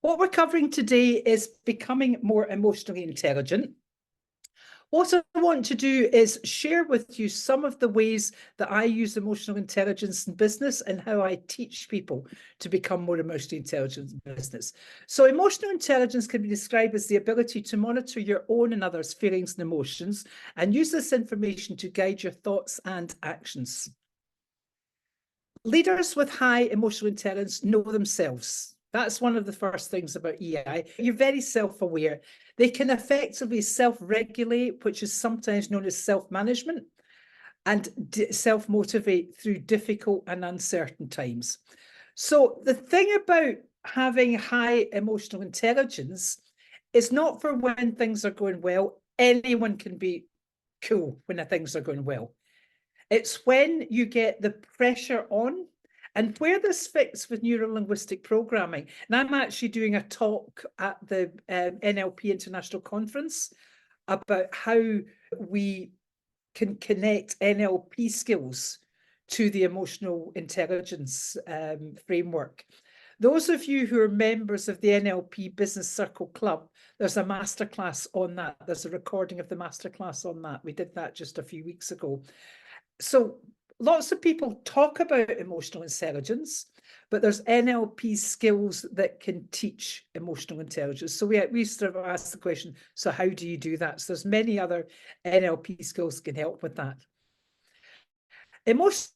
What we're covering today is becoming more emotionally intelligent. What I want to do is share with you some of the ways that I use emotional intelligence in business and how I teach people to become more emotionally intelligent in business. So emotional intelligence can be described as the ability to monitor your own and others' feelings and emotions and use this information to guide your thoughts and actions. Leaders with high emotional intelligence know themselves. That's one of the first things about EI. You're very self-aware. They can effectively self-regulate, which is sometimes known as self-management, and self-motivate through difficult and uncertain times. So the thing about having high emotional intelligence is not for when things are going well. Anyone can be cool when things are going well. It's when you get the pressure on, and where this fits with neuro-linguistic programming. And I'm actually doing a talk at the NLP International Conference about how we can connect NLP skills to the emotional intelligence framework. Those of you who are members of the NLP Business Circle Club, there's a masterclass on that. There's a recording of the masterclass on that. We did that just a few weeks ago. So lots of people talk about emotional intelligence, but there's NLP skills that can teach emotional intelligence. So we sort of ask the question, so how do you do that? So there's many other NLP skills that can help with that. Emotional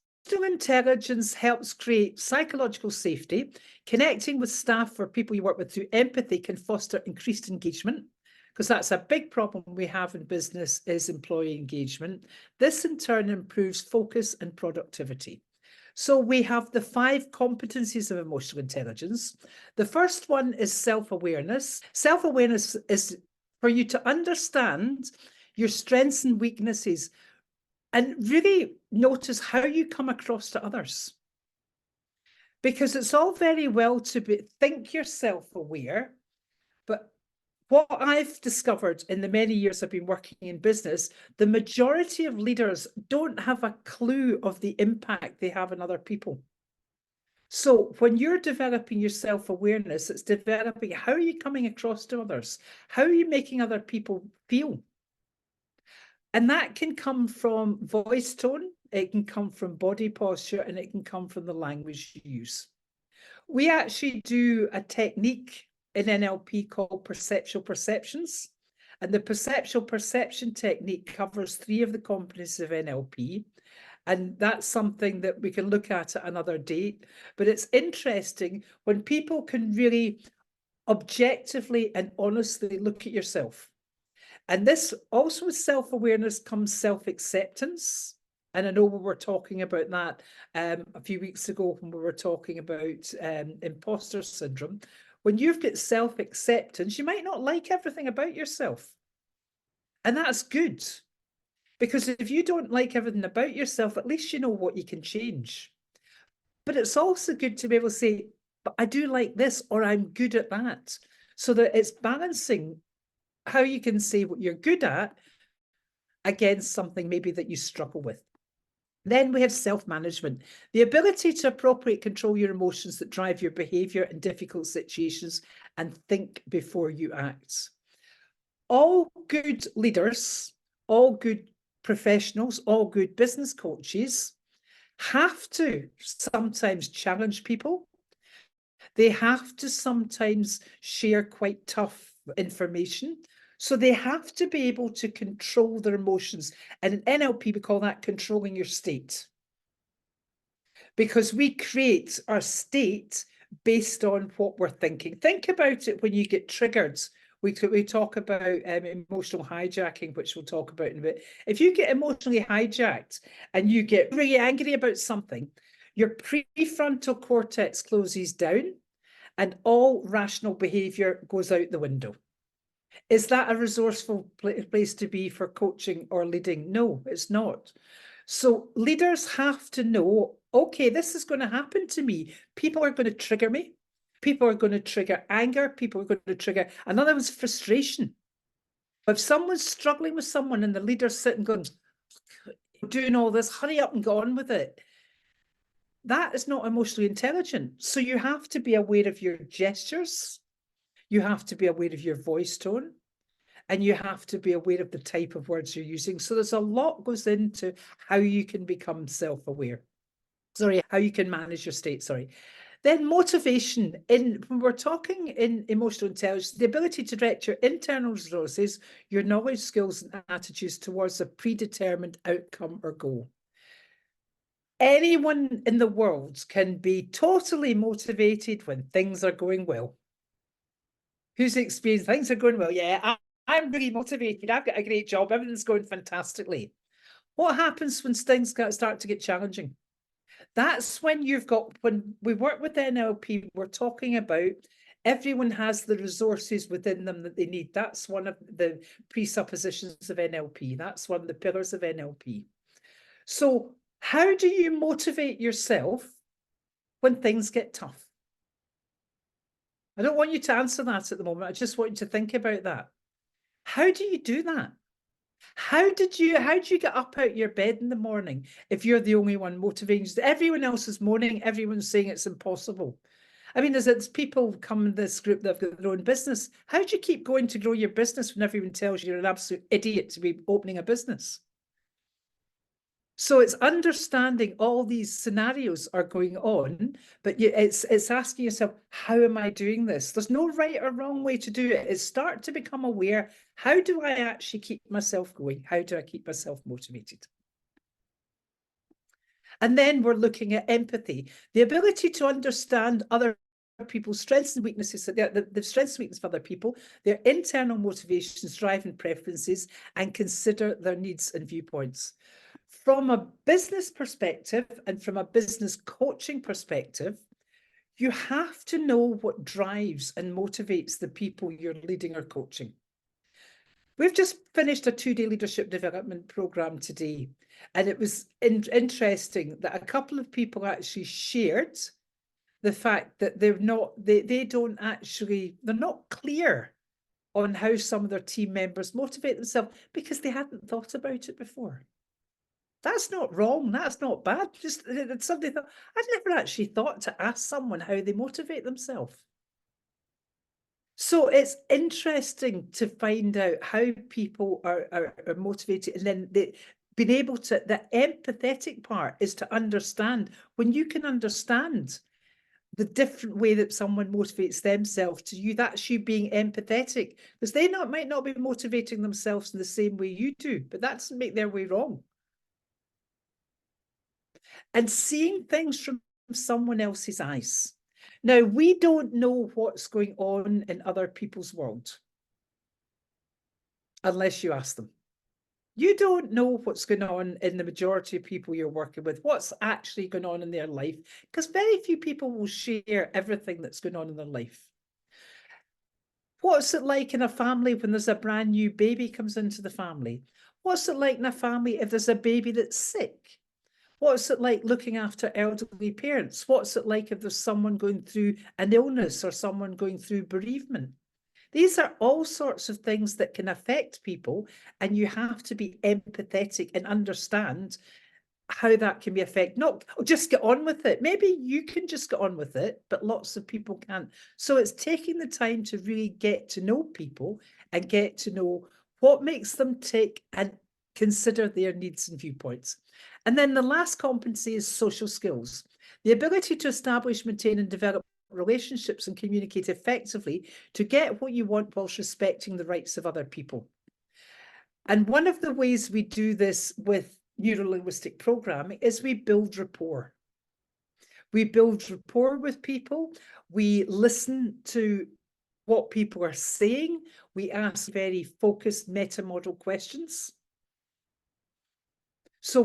intelligence helps create psychological safety. Connecting with staff or people you work with through empathy can foster increased engagement, because that's a big problem we have in business is employee engagement. This in turn improves focus and productivity. So we have the 5 competencies of emotional intelligence. The first one is self-awareness. Self-awareness is for you to understand your strengths and weaknesses and really notice how you come across to others. Because it's all very well to think you're self-aware, but what I've discovered in the many years I've been working in business, the majority of leaders don't have a clue of the impact they have on other people. So when you're developing your self-awareness, it's developing how are you coming across to others? How are you making other people feel? And that can come from voice tone, it can come from body posture, and it can come from the language you use. We actually do a technique in NLP called perceptual perceptions. And the perceptual perception technique covers 3 of the components of NLP. And that's something that we can look at another date. But it's interesting when people can really objectively and honestly look at yourself. And this also with self-awareness comes self-acceptance. And I know we were talking about that a few weeks ago when we were talking about imposter syndrome. When you've got self-acceptance, you might not like everything about yourself. And that's good. Because if you don't like everything about yourself, at least you know what you can change. But it's also good to be able to say, but I do like this, or I'm good at that. So that it's balancing how you can say what you're good at against something maybe that you struggle with. Then we have self-management, the ability to appropriately control your emotions that drive your behavior in difficult situations and think before you act. All good leaders, all good professionals, all good business coaches have to sometimes challenge people. They have to sometimes share quite tough information. So they have to be able to control their emotions. And in NLP, we call that controlling your state. Because we create our state based on what we're thinking. Think about it when you get triggered. We talk about emotional hijacking, which we'll talk about in a bit. If you get emotionally hijacked and you get really angry about something, your prefrontal cortex closes down and all rational behavior goes out the window. Is that a resourceful place to be for coaching or leading? No, it's not. So leaders have to know, okay, this is going to happen to me. People are going to trigger me. People are going to trigger anger. People are going to trigger, another one's frustration. If someone's struggling with someone and the leader's sitting going, doing all this, hurry up and go on with it. That is not emotionally intelligent. So you have to be aware of your gestures. You have to be aware of your voice tone, and you have to be aware of the type of words you're using. So there's a lot goes into how you can become self-aware. Sorry, how you can manage your state, sorry. Then motivation. When we're talking in emotional intelligence, the ability to direct your internal resources, your knowledge, skills, and attitudes towards a predetermined outcome or goal. Anyone in the world can be totally motivated when things are going well. Who's experienced things are going well? Yeah, I'm really motivated. I've got a great job. Everything's going fantastically. What happens when things start to get challenging? That's when when we work with NLP, we're talking about everyone has the resources within them that they need. That's one of the presuppositions of NLP. That's one of the pillars of NLP. So how do you motivate yourself when things get tough? I don't want you to answer that at the moment. I just want you to think about that. How do you do that? How do you get up out your bed in the morning if you're the only one motivating? Everyone else is moaning, everyone's saying it's impossible. I mean, there's people come in this group that have got their own business. How do you keep going to grow your business when everyone tells you you're an absolute idiot to be opening a business? So it's understanding all these scenarios are going on, but it's asking yourself, how am I doing this? There's no right or wrong way to do it. It's start to become aware. How do I actually keep myself going? How do I keep myself motivated? And then we're looking at empathy, the ability to understand other people's strengths and weaknesses, the strengths and weaknesses of other people, their internal motivations, drive and preferences, and consider their needs and viewpoints. From a business perspective and from a business coaching perspective, you have to know what drives and motivates the people you're leading or coaching. We've just finished a 2-day leadership development program today, and it was interesting that a couple of people actually shared the fact that they're not clear on how some of their team members motivate themselves because they hadn't thought about it before. That's not wrong. That's not bad. Just somebody thought, I'd never actually thought to ask someone how they motivate themselves. So it's interesting to find out how people are motivated, and then being able to, the empathetic part is to understand. When you can understand the different way that someone motivates themselves to you, that's you being empathetic, because they might not be motivating themselves in the same way you do, but that doesn't make their way wrong. And seeing things from someone else's eyes. Now, we don't know what's going on in other people's world unless you ask them. You don't know what's going on in the majority of people you're working with, what's actually going on in their life, because very few people will share everything that's going on in their life. What's it like in a family when there's a brand new baby comes into the family? What's it like in a family if there's a baby that's sick? What's it like looking after elderly parents? What's it like if there's someone going through an illness or someone going through bereavement? These are all sorts of things that can affect people, and you have to be empathetic and understand how that can be affected. Not just get on with it. Maybe you can just get on with it, but lots of people can't. So it's taking the time to really get to know people and get to know what makes them tick and consider their needs and viewpoints. And then the last competency is social skills, the ability to establish, maintain, and develop relationships and communicate effectively to get what you want whilst respecting the rights of other people. And one of the ways we do this with neuro-linguistic programming is we build rapport. We build rapport with people. We listen to what people are saying. We ask very focused meta-model questions. So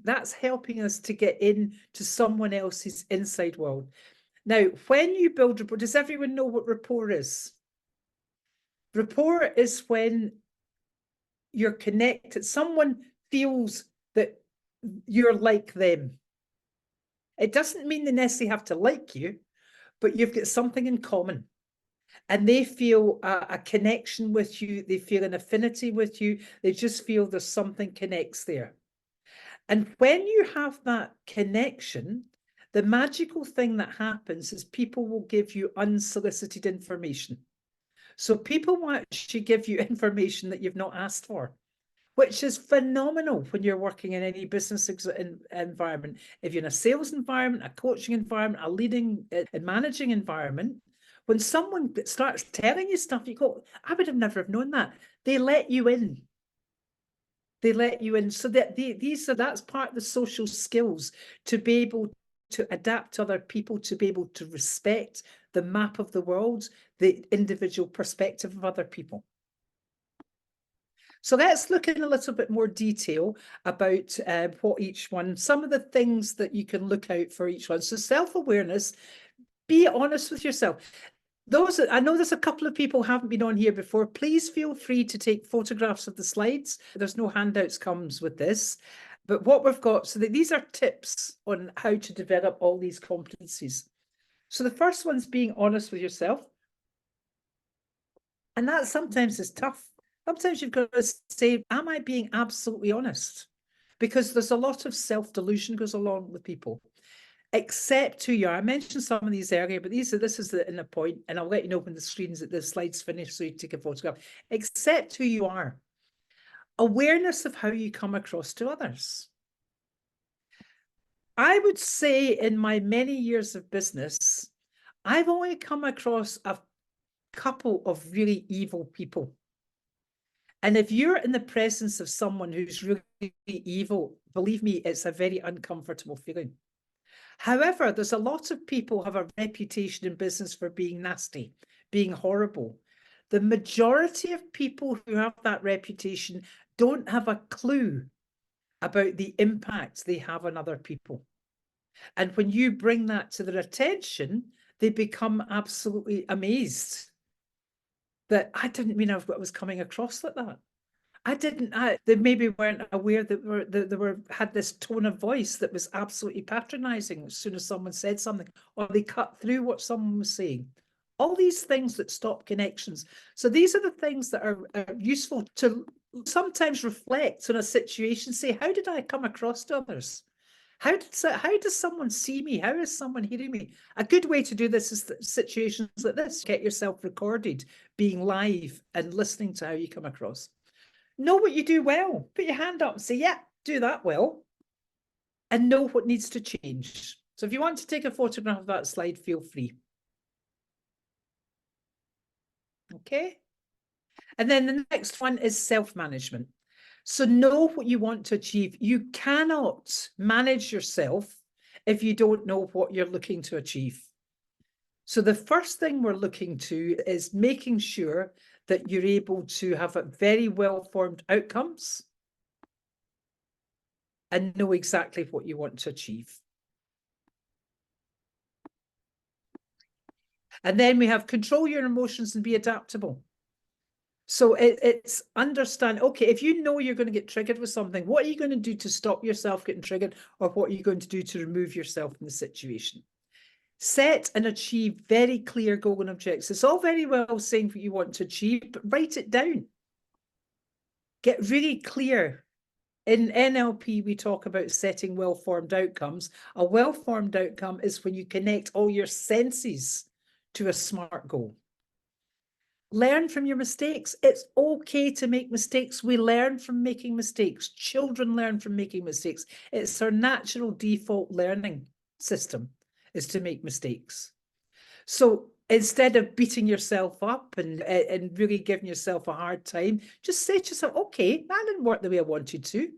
that's helping us to get into someone else's inside world. Now, when you build rapport, does everyone know what rapport is? Rapport is when you're connected. Someone feels that you're like them. It doesn't mean they necessarily have to like you, but you've got something in common. And they feel a connection with you. They feel an affinity with you. They just feel there's something connects there. And when you have that connection, the magical thing that happens is people will give you unsolicited information. So people will actually give you information that you've not asked for, which is phenomenal when you're working in any business environment. If you're in a sales environment, a coaching environment, a leading and managing environment, when someone starts telling you stuff, you go, I would have never have known that. They let you in. They let you in. So that that's part of the social skills, to be able to adapt to other people, to be able to respect the map of the world, the individual perspective of other people. So let's look in a little bit more detail about what each one, some of the things that you can look out for each one. So self-awareness, be honest with yourself. Those, I know there's a couple of people who haven't been on here before. Please feel free to take photographs of the slides. There's no handouts comes with this. But what we've got, so that these are tips on how to develop all these competencies. So the first one's being honest with yourself. And that sometimes is tough. Sometimes you've got to say, am I being absolutely honest? Because there's a lot of self-delusion goes along with people. Accept who you are. I mentioned some of these earlier, but this is in a point, and I'll let you know when the slides finish so you take a photograph. Accept who you are. Awareness of how you come across to others. I would say in my many years of business, I've only come across a couple of really evil people. And if you're in the presence of someone who's really evil, believe me, it's a very uncomfortable feeling. However, there's a lot of people who have a reputation in business for being nasty, being horrible. The majority of people who have that reputation don't have a clue about the impact they have on other people. And when you bring that to their attention, they become absolutely amazed that I didn't mean I was coming across like that. They maybe weren't aware that they had this tone of voice that was absolutely patronizing as soon as someone said something, or they cut through what someone was saying. All these things that stop connections. So these are the things that are useful to sometimes reflect on a situation, say, how did I come across to others? How does someone see me? How is someone hearing me? A good way to do this is situations like this. Get yourself recorded, being live and listening to how you come across. Know what you do well. Put your hand up and say, yeah, do that well. And know what needs to change. So if you want to take a photograph of that slide, feel free. Okay. And then the next one is self-management. So know what you want to achieve. You cannot manage yourself if you don't know what you're looking to achieve. So the first thing we're looking to is making sure that you're able to have a very well-formed outcomes and know exactly what you want to achieve. And then we have control your emotions and be adaptable. So it's understand, okay, if you know you're going to get triggered with something, what are you going to do to stop yourself getting triggered, or what are you going to do to remove yourself from the situation? Set and achieve very clear goal and objectives. It's all very well saying what you want to achieve, but write it down. Get really clear. In NLP, we talk about setting well-formed outcomes. A well-formed outcome is when you connect all your senses to a SMART goal. Learn from your mistakes. It's okay to make mistakes. We learn from making mistakes. Children learn from making mistakes. It's our natural default learning system is to make mistakes. So instead of beating yourself up and really giving yourself a hard time, just say to yourself, okay, that didn't work the way I wanted to.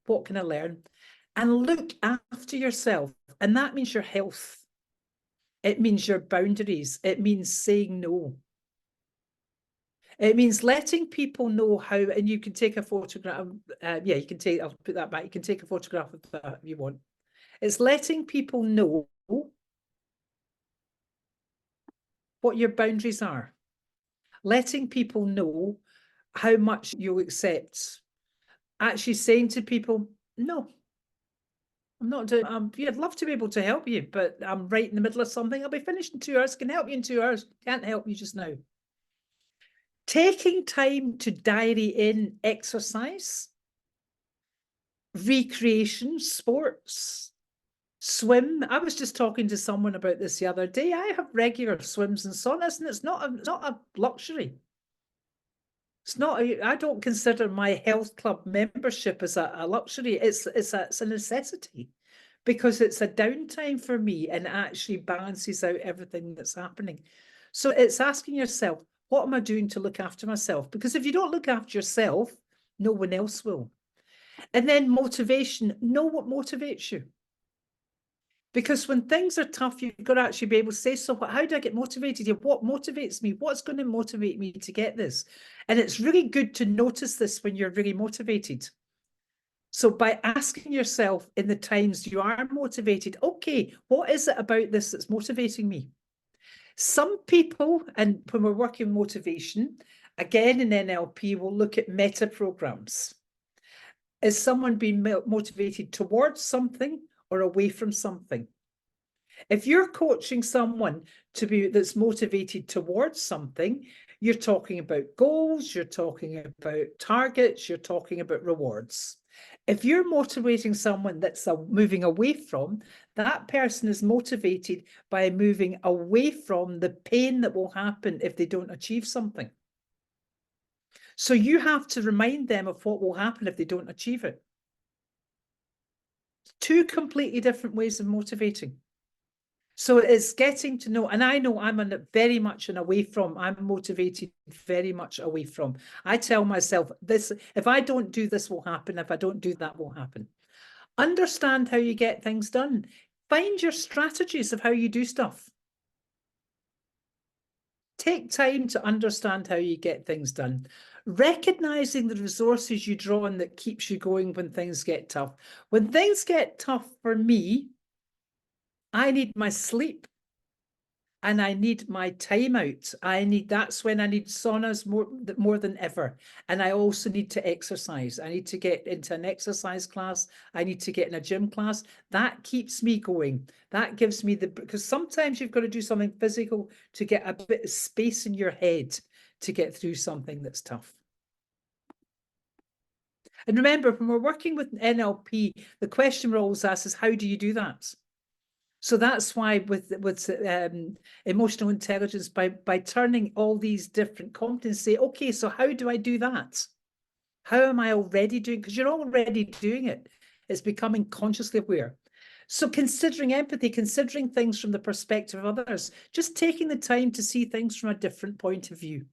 What can I learn? And look after yourself. And that means your health. It means your boundaries. It means saying no. It means letting people know how, and you can take a photograph. Yeah, you can take, I'll put that back. You can take a photograph of that if you want. It's letting people know what your boundaries are. Letting people know how much you'll accept. Actually saying to people, no, I'm not doing, yeah, I'd love to be able to help you, but I'm right in the middle of something. I'll be finished in 2 hours. Can help you in 2 hours. Can't help you just now. Taking time to diary in exercise, recreation, sports, Swim. I was just talking to someone about this the other day. I have regular swims and saunas, and it's not a luxury. It's not. I don't consider my health club membership as a luxury. It's a necessity, because it's a downtime for me and actually balances out everything that's happening. So it's asking yourself, what am I doing to look after myself? Because if you don't look after yourself, no one else will. And then motivation. Know what motivates you. Because when things are tough, you've got to actually be able to say, so how do I get motivated here? What motivates me? What's going to motivate me to get this? And it's really good to notice this when you're really motivated. So by asking yourself in the times you are motivated, okay, what is it about this that's motivating me? Some people, and when we're working motivation, again in NLP, we'll look at meta programs. Is someone being motivated towards something or away from something? If you're coaching someone that's motivated towards something, you're talking about goals, you're talking about targets, you're talking about rewards. If you're motivating someone that's moving away from, that person is motivated by moving away from the pain that will happen if they don't achieve something. So you have to remind them of what will happen if they don't achieve it. Two completely different ways of motivating. So it's getting to know, and I know I'm very much an away from. I'm motivated very much away from. I tell myself this: if I don't do this, will happen. If I don't do that, will happen. Understand how you get things done. Find your strategies of how you do stuff. Take time to understand how you get things done. Recognizing the resources you draw on that keeps you going when things get tough. When things get tough for me, I need my sleep and I need my time out. That's when I need saunas more than ever. And I also need to exercise. I need to get into an exercise class. I need to get in a gym class. That keeps me going. That gives me because sometimes you've got to do something physical to get a bit of space in your head to get through something that's tough. And remember, when we're working with NLP, the question we're always asked is, how do you do that? So that's why with emotional intelligence, by turning all these different competencies, say, okay, so how do I do that? How am I already doing? Because you're already doing it. It's becoming consciously aware. So considering empathy, considering things from the perspective of others, just taking the time to see things from a different point of view.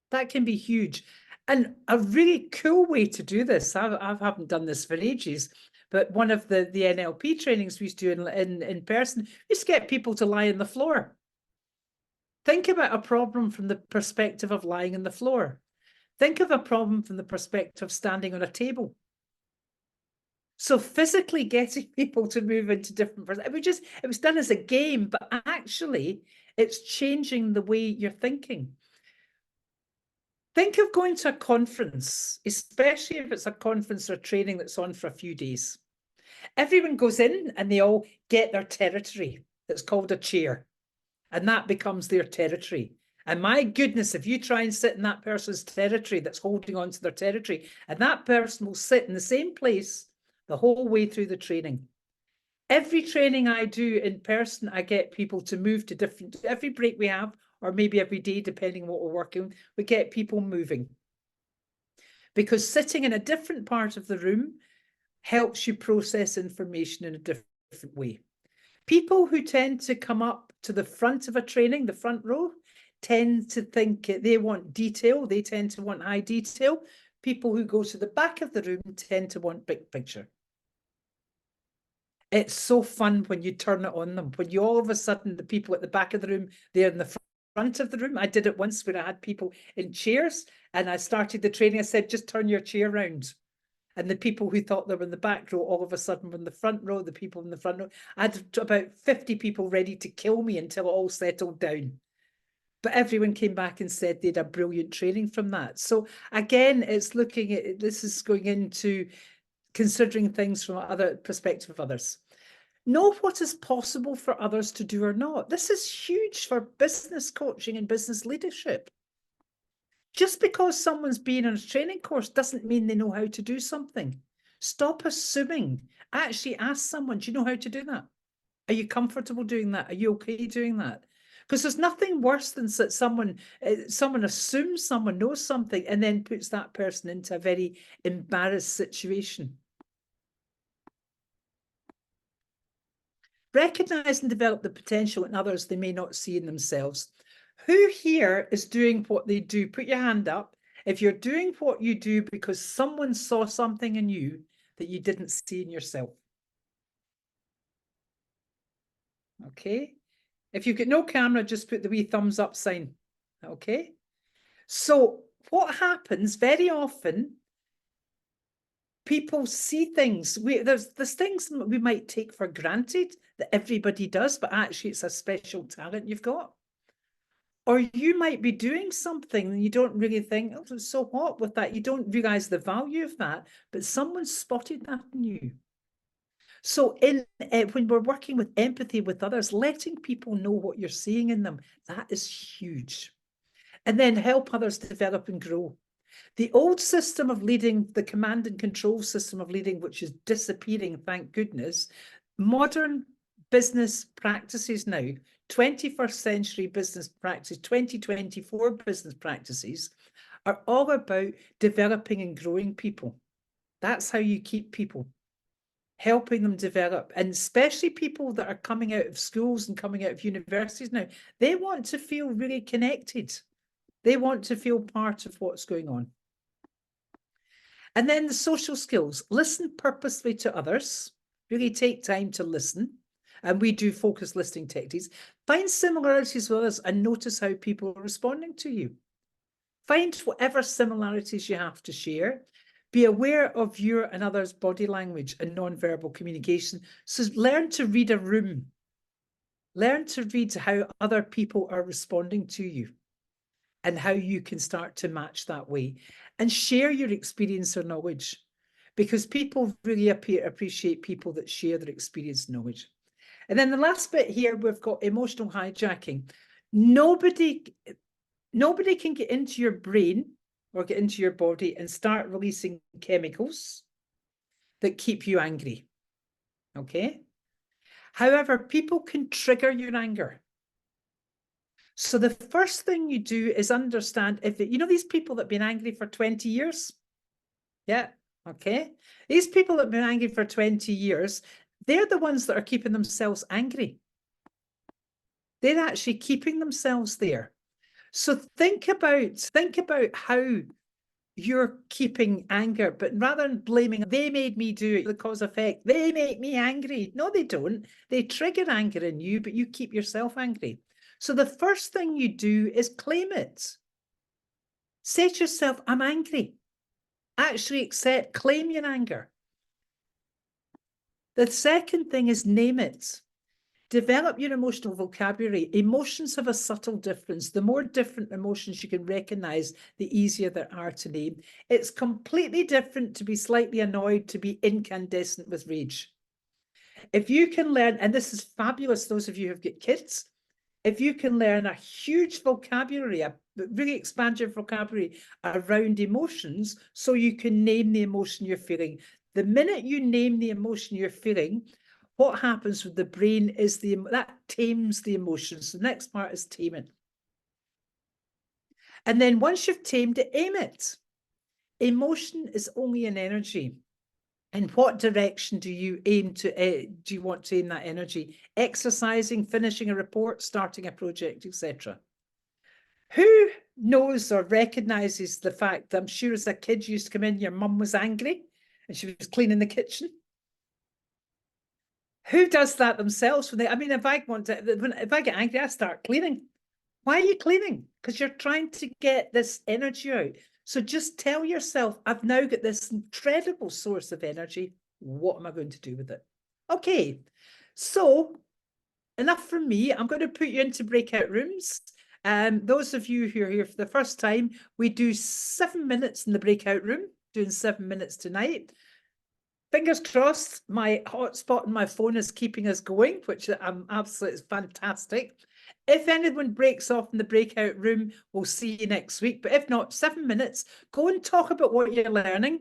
That can be huge. And a really cool way to do this, I haven't done this for ages, but one of the NLP trainings we used to do in person, we used to get people to lie on the floor. Think about a problem from the perspective of lying on the floor. Think of a problem from the perspective of standing on a table. So physically getting people to move into different, it was done as a game, but actually it's changing the way you're thinking. Think of going to a conference, especially if it's a conference or training that's on for a few days. Everyone goes in and they all get their territory. That's called a chair. And that becomes their territory. And my goodness, if you try and sit in that person's territory that's holding on to their territory, and that person will sit in the same place the whole way through the training. Every training I do in person, I get people to move to every break we have, or maybe every day, depending on what we're working, we get people moving. Because sitting in a different part of the room helps you process information in a different way. People who tend to come up to the front of a training, the front row, tend to think they want detail. They tend to want high detail. People who go to the back of the room tend to want big picture. It's so fun when you turn it on them. When you all of a sudden, the people at the back of the room, they're in the front of the room. I did it once where I had people in chairs and I started the training. I said, just turn your chair around. And the people who thought they were in the back row, all of a sudden were in the front row, the people in the front row. I had about 50 people ready to kill me until it all settled down. But everyone came back and said they had a brilliant training from that. So again, it's looking at, this is going into considering things from other perspective of others. Know what is possible for others to do or not. This is huge for business coaching and business leadership. Just because someone's been on a training course doesn't mean they know how to do something. Stop assuming. Actually ask someone, do you know how to do that? Are you comfortable doing that? Are you okay doing that? Because there's nothing worse than that someone assumes someone knows something and then puts that person into a very embarrassed situation. Recognize and develop the potential in others they may not see in themselves. Who here is doing what they do? Put your hand up. If you're doing what you do because someone saw something in you that you didn't see in yourself. Okay. If you've got no camera, just put the wee thumbs up sign. Okay. So what happens very often, people see things. There's things we might take for granted that everybody does, but actually it's a special talent you've got. Or you might be doing something and you don't really think, oh, so what with that? You don't realize the value of that, but someone spotted that in you. So when we're working with empathy with others, letting people know what you're seeing in them, that is huge. And then help others develop and grow. The old system of leading, the command and control system of leading, which is disappearing, thank goodness, modern business practices now, 21st century business practice, 2024 business practices are all about developing and growing people. That's how you keep people, helping them develop. And especially people that are coming out of schools and coming out of universities now, they want to feel really connected. They want to feel part of what's going on. And then the social skills, listen purposely to others, really take time to listen. And we do focus listening techniques. Find similarities with others and notice how people are responding to you. Find whatever similarities you have to share. Be aware of your and others' body language and non-verbal communication. So learn to read a room. Learn to read how other people are responding to you and how you can start to match that way. And share your experience or knowledge, because people really appreciate people that share their experience and knowledge. And then the last bit here, we've got emotional hijacking. Nobody can get into your brain or get into your body and start releasing chemicals that keep you angry. Okay? However, people can trigger your anger. So the first thing you do is understand you know these people that have been angry for 20 years? Yeah, okay. These people that have been angry for 20 years, they're the ones that are keeping themselves angry. They're actually keeping themselves there. So think about how you're keeping anger, but rather than blaming, they made me do it, the cause effect, they make me angry. No, they don't. They trigger anger in you, but you keep yourself angry. So the first thing you do is claim it. Say to yourself, I'm angry. Actually claim your anger. The second thing is name it. Develop your emotional vocabulary. Emotions have a subtle difference. The more different emotions you can recognize, the easier they are to name. It's completely different to be slightly annoyed to be incandescent with rage. If you can learn, and this is fabulous, those of you who've got kids, if you can learn a huge vocabulary, really expand your vocabulary around emotions so you can name the emotion you're feeling. The minute you name the emotion you're feeling, what happens with the brain is that tames the emotions. The next part is tame it. And then once you've tamed it, aim it. Emotion is only an energy. In what direction do you aim to, do you want to aim that energy? Exercising, finishing a report, starting a project, etc. Who knows or recognizes the fact that I'm sure as a kid you used to come in, your mum was angry and she was cleaning the kitchen? Who does that themselves? If I get angry, I start cleaning. Why are you cleaning? Because you're trying to get this energy out. So just tell yourself, I've now got this incredible source of energy. What am I going to do with it? Okay, so enough from me. I'm going to put you into breakout rooms. Those of you who are here for the first time, we do 7 minutes in the breakout room, doing 7 minutes tonight. Fingers crossed, my hotspot on my phone is keeping us going, which I'm absolutely fantastic. If anyone breaks off in the breakout room, we'll see you next week. But if not, 7 minutes, go and talk about what you're learning.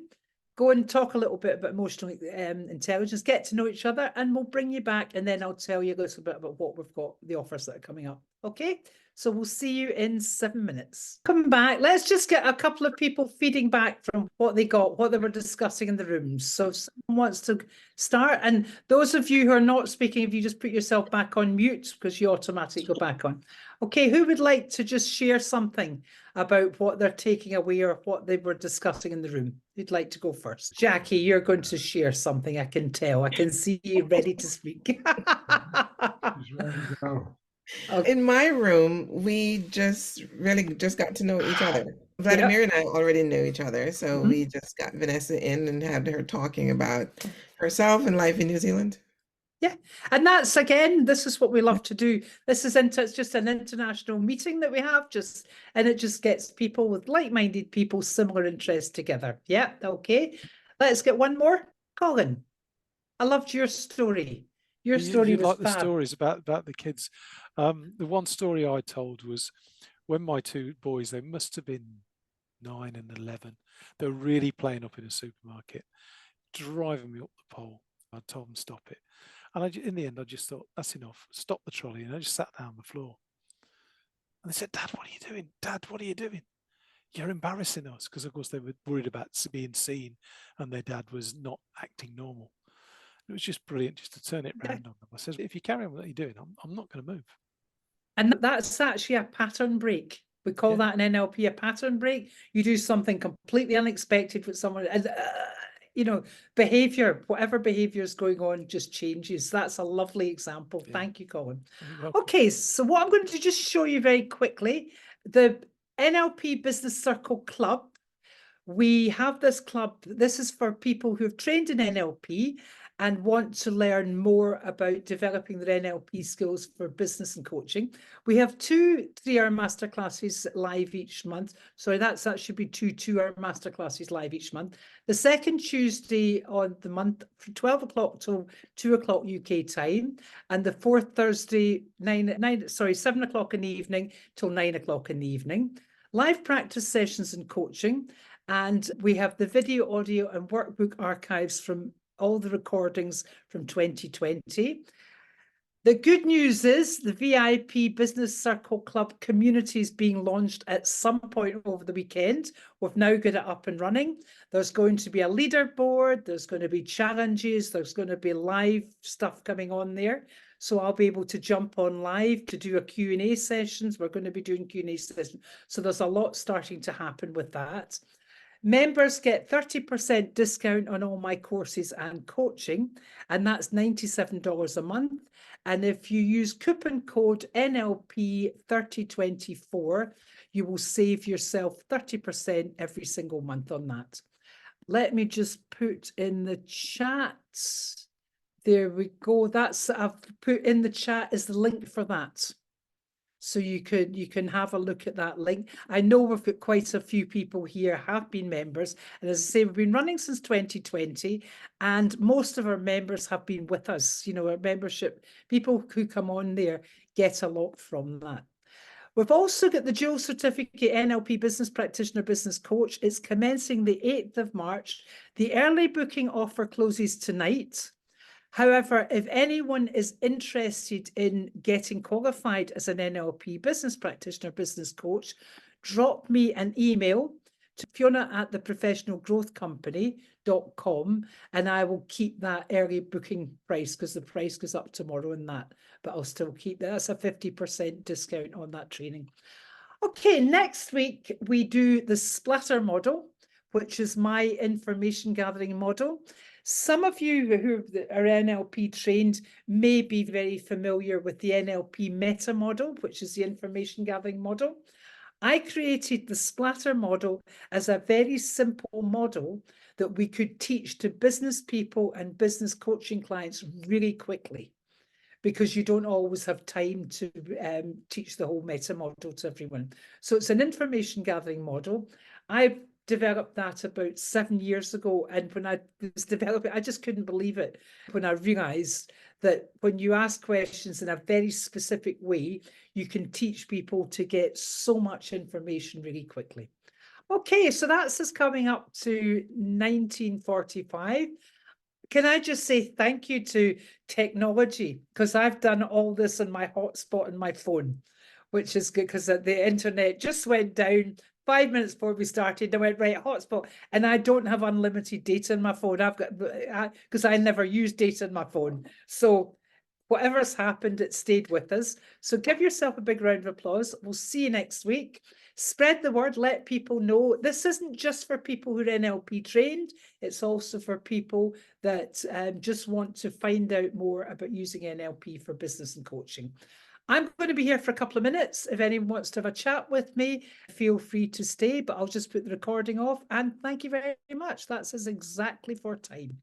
go and talk a little bit about emotional intelligence, get to know each other, and we'll bring you back, and then I'll tell you a little bit about what we've got, the offers that are coming up. Okay, so we'll see you in 7 minutes. Come back. Let's just get a couple of people feeding back from what they got, what they were discussing in the rooms. So if someone wants to start, and those of you who are not speaking, if you just put yourself back on mute, because you automatically go back on. Okay, who would like to just share something about what they're taking away or what they were discussing in the room? Who'd like to go first? Jackie, you're going to share something, I can tell. I can see you ready to speak. She's ready to go. Okay. In my room, we just really just got to know each other. Vladimir and I already knew each other, so we just got Vanessa in and had her talking about herself and life in New Zealand. Yeah, and that's, again, this is what we love to do. This is it's just an international meeting that we have, and it just gets people with like-minded people, similar interests together. Yeah, okay. Let's get one more. Colin, I loved your story. Your story was like the fab. stories about the kids. The one story I told was when my two boys, they must have been 9 and 11, they were really playing up in a supermarket, driving me up the pole. I told them stop it. And in the end, I just thought, that's enough. Stop the trolley. And I just sat down on the floor. And they said, Dad, what are you doing? Dad, what are you doing? You're embarrassing us. Because, of course, they were worried about being seen and their dad was not acting normal. It was just brilliant just to turn it around on them. I said, if you carry on what you're doing, I'm not going to move. And that's actually a pattern break. We call that in NLP a pattern break. You do something completely unexpected with someone, and you know, behavior, whatever behavior is going on, just changes. That's a lovely example. Yeah. Thank you, Colin. Welcome. Okay, so what I'm going to just show you very quickly, the NLP Business Circle Club. We have this club. This is for people who have trained in NLP and want to learn more about developing their NLP skills for business and coaching. We have 2 3-hour masterclasses live each month. Sorry, that should be 2 2-hour masterclasses live each month. The second Tuesday on the month from 12 o'clock till 2 o'clock UK time, and the fourth Thursday 7 o'clock in the evening till 9 o'clock in the evening. Live practice sessions and coaching. And we have the video, audio, and workbook archives from all the recordings from 2020. The good news is the VIP Business Circle Club community is being launched at some point over the weekend. We've now got it up and running. There's going to be a leaderboard. There's going to be challenges. There's going to be live stuff coming on there. So I'll be able to jump on live to do a Q&A sessions. We're going to be doing Q&A sessions. So there's a lot starting to happen with that. Members get 30% discount on all my courses and coaching, and that's $97 a month. And if you use coupon code NLP3024, you will save yourself 30% every single month on that. Let me just put in the chat. There we go. I've put in the chat is the link for that. So you can have a look at that link. I know we've got quite a few people here have been members. And as I say, we've been running since 2020, and most of our members have been with us. You know, our membership, people who come on there get a lot from that. We've also got the dual certificate NLP Business Practitioner, Business Coach. It's commencing the 8th of March. The early booking offer closes tonight. However, if anyone is interested in getting qualified as an NLP business practitioner, business coach, drop me an email to fiona@theprofessionalgrowthcompany.com, and I will keep that early booking price because the price goes up tomorrow in that, but I'll still keep that. That's a 50% discount on that training. Okay, next week we do the splatter model, which is my information gathering model. Some of you who are NLP trained may be very familiar with the NLP meta model, which is the information gathering model. I created the splatter model as a very simple model that we could teach to business people and business coaching clients really quickly, because you don't always have time to teach the whole meta model to everyone. So it's an information gathering model. I've developed that about 7 years ago, and when I was developing, I just couldn't believe it when I realized that when you ask questions in a very specific way, you can teach people to get so much information really quickly. Okay, so that's us coming up to 1945. Can I just say thank you to technology, because I've done all this on my hotspot on my phone, which is good because the internet just went down 5 minutes before we started. I went, right, hotspot, and I don't have unlimited data on my phone. I've got, because I never use data on my phone. So whatever's happened, it stayed with us. So give yourself a big round of applause. We'll see you next week. Spread the word, let people know. This isn't just for people who are NLP trained. It's also for people that just want to find out more about using NLP for business and coaching. I'm going to be here for a couple of minutes. If anyone wants to have a chat with me, feel free to stay, but I'll just put the recording off. And thank you very much. That's us exactly for time.